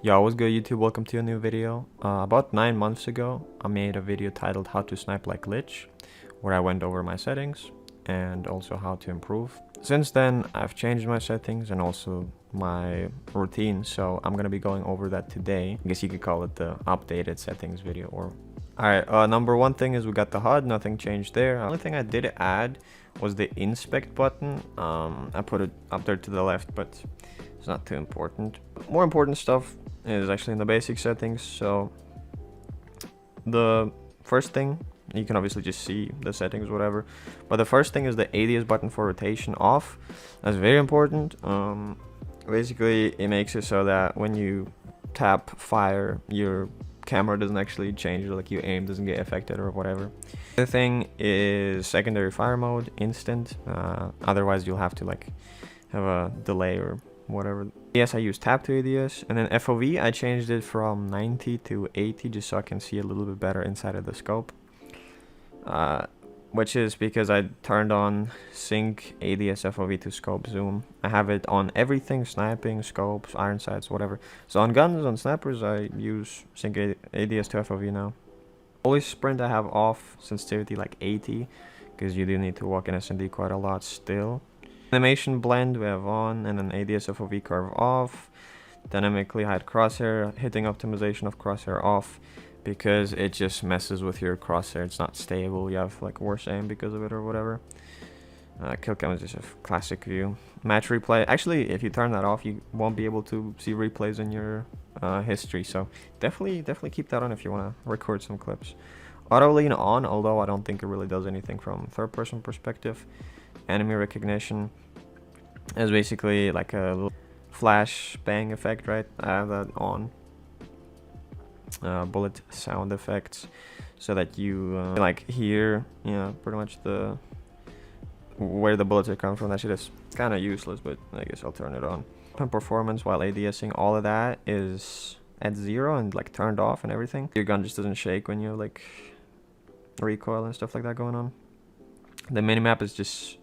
Yo, what's good YouTube? Welcome to a new video. About 9 months ago, I made a video titled How to Snipe Like Lich, where I went over my settings and also how to improve. Since then, I've changed my settings and also my routine, so I'm gonna be going over that today. I guess you could call it the updated settings video. Or alright, number one thing is we got the HUD, nothing changed there. The only thing I did add was the inspect button. I put it up there to the left, but it's not too important. More important stuff is actually in the basic settings. So the first thing, you can obviously just see the settings, whatever, but the first thing is the ADS button for rotation off. That's very important. Basically it makes it so that when you tap fire, your camera doesn't actually change, like your aim doesn't get affected or whatever. The thing is secondary fire mode, instant, otherwise you'll have to like have a delay or whatever. Yes, I use tap to ADS, and then FOV I changed it from 90 to 80 just so I can see a little bit better inside of the scope, which is because I turned on sync ADS FOV to scope zoom. I have it on everything: sniping, scopes, iron sights, whatever. So on guns, on snipers, I use sync ADS to FOV now. Always sprint I have off, sensitivity like 80, because you do need to walk in SND quite a lot still. Animation blend we have on, and then ADS FOV curve off. Dynamically hide crosshair, hitting optimization of crosshair off, because it just messes with your crosshair. It's not stable, you have like worse aim because of it or whatever. Kill cam is just a classic view. Match replay, actually if you turn that off you won't be able to see replays in your history, so definitely keep that on if you want to record some clips. Auto lean on, although I don't think it really does anything from third person perspective. Enemy recognition is basically like a little flash bang effect, right? I have that on. Bullet sound effects, so that you like hear, pretty much where the bullets are coming from. That shit is kind of useless, but I guess I'll turn it on. Performance while ADSing, all of that is at 0 and like turned off and everything. Your gun just doesn't shake when you have like recoil and stuff like that going on. The minimap is just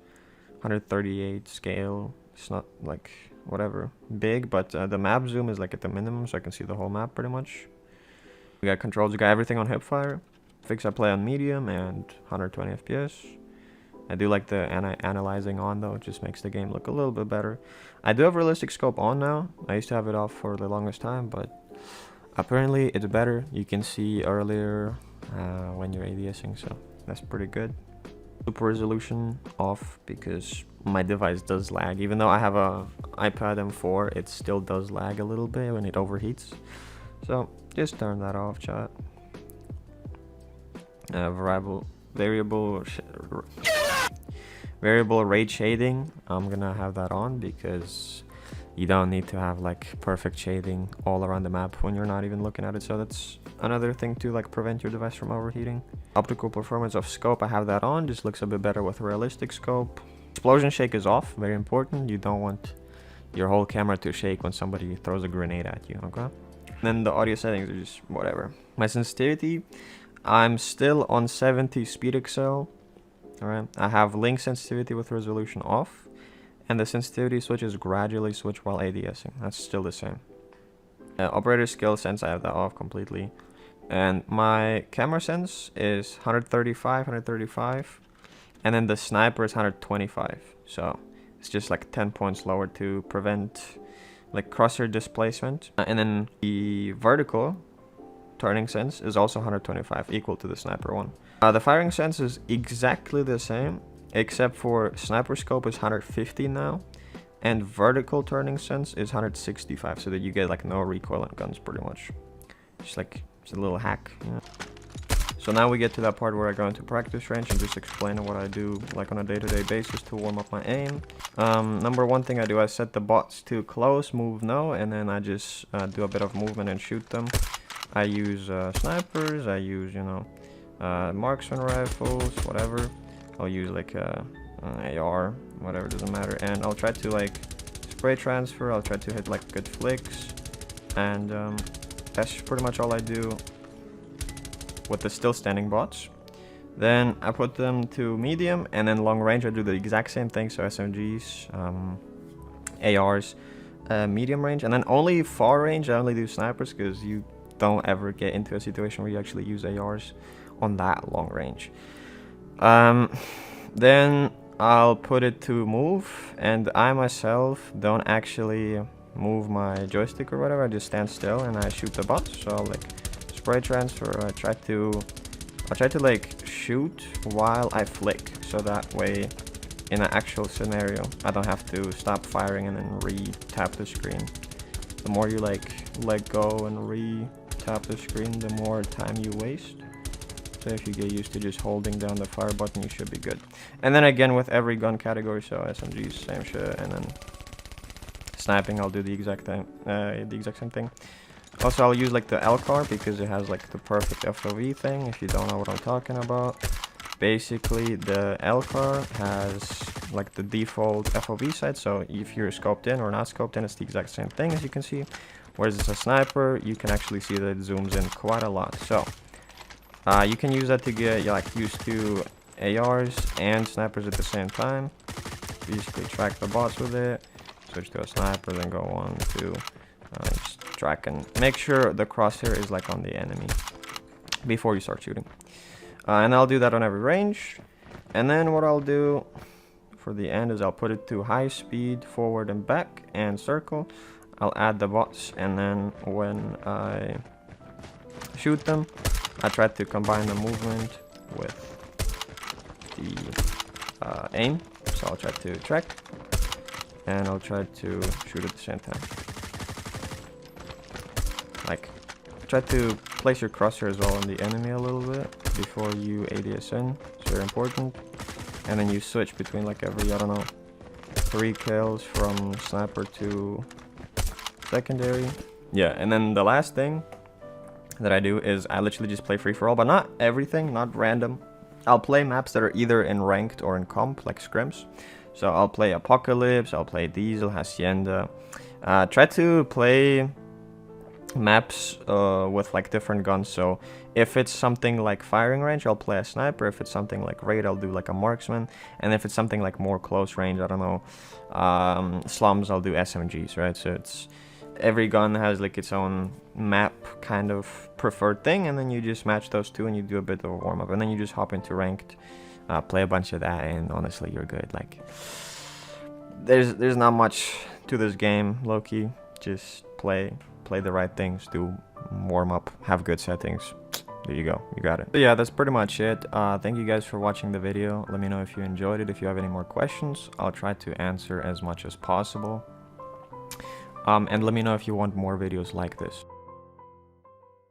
138 scale. It's not like whatever big, but the map zoom is like at the minimum, so I can see the whole map pretty much. We got controls, we got everything on hipfire. Fix I play on medium and 120 FPS. I do like the analyzing on though, it just makes the game look a little bit better. I do have realistic scope on now. I used to have it off for the longest time, but apparently it's better. You can see earlier when you're ADSing, so that's pretty good. Super resolution off because my device does lag. Even though I have a iPad M4, it still does lag a little bit when it overheats. So just turn that off, chat. Variable rate shading, I'm gonna have that on because you don't need to have like perfect shading all around the map when you're not even looking at it. So that's another thing to like prevent your device from overheating. Optical performance of scope, I have that on, just looks a bit better with realistic scope. Explosion shake is off, very important. You don't want your whole camera to shake when somebody throws a grenade at you, okay? And then the audio settings are just whatever. My sensitivity, I'm still on 70 speed excel. Alright, I have link sensitivity with resolution off, and the sensitivity switches gradually switch while ADSing. That's still the same. Operator skill sense, I have that off completely. And my camera sense is 135, and then the sniper is 125. So it's just like 10 points lower to prevent like crosshair displacement. And then the vertical turning sense is also 125, equal to the sniper one. The firing sense is exactly the same, except for sniper scope is 150 now, and vertical turning sense is 165, so that you get like no recoil on guns pretty much. Just like it's a little hack. So now we get to that part where I go into practice range and just explain what I do like on a day-to-day basis to warm up my aim. Number one thing I do, I set the bots to close, move no, and then I just do a bit of movement and shoot them. I use snipers, I use, marksman rifles, whatever. I'll use like AR, whatever, doesn't matter. And I'll try to like spray transfer, I'll try to hit like good flicks. And that's pretty much all I do with the still standing bots. Then I put them to medium, and then long range I do the exact same thing. So SMGs, ARs, medium range, and then only far range I only do snipers, because you don't ever get into a situation where you actually use ARs on that long range. Then I'll put it to move, and I myself don't actually move my joystick or whatever. I just stand still and I shoot the bots. So I'll like spray transfer. I try to like shoot while I flick, so that way in an actual scenario I don't have to stop firing and then re-tap the screen. The more you like let go and re-tap the screen, the more time you waste. So if you get used to just holding down the fire button, you should be good. And then again with every gun category, so SMGs, same shit, and then sniping, I'll do the exact same thing. Also, I'll use like the LCAR because it has like the perfect FOV thing. If you don't know what I'm talking about, basically the LCAR has like the default FOV side. So if you're scoped in or not scoped in, it's the exact same thing, as you can see. Whereas it's a sniper, you can actually see that it zooms in quite a lot. So you can use that to get like used to ARs and snipers at the same time. Basically track the bots with it, switch to a sniper, then go on to just track and make sure the crosshair is like on the enemy before you start shooting. And I'll do that on every range. And then what I'll do for the end is I'll put it to high speed, forward and back, and circle. I'll add the bots, and then when I shoot them, I try to combine the movement with the aim. So I'll try to track, and I'll try to shoot at the same time. Like, try to place your crosshair as well on the enemy a little bit before you ADS in. It's very important. And then you switch between like every, I don't know, 3 kills from sniper to secondary. Yeah, and then the last thing that I do is I literally just play free-for-all, but not everything, not random. I'll play maps that are either in ranked or in comp, like scrims. So I'll play Apocalypse, I'll play Diesel, Hacienda. Try to play maps with like different guns. So if it's something like firing range, I'll play a sniper. If it's something like raid, I'll do like a marksman. And if it's something like more close range, I don't know, slums, I'll do SMGs, right? So it's every gun has like its own map kind of preferred thing, and then you just match those two and you do a bit of a warm-up, and then you just hop into ranked, play a bunch of that, and honestly you're good. Like there's not much to this game, low-key. Just play the right things, do warm-up, have good settings. There you go, you got it. But yeah, that's pretty much it. Thank you guys for watching the video. Let me know if you enjoyed it. If you have any more questions, I'll try to answer as much as possible. And let me know if you want more videos like this.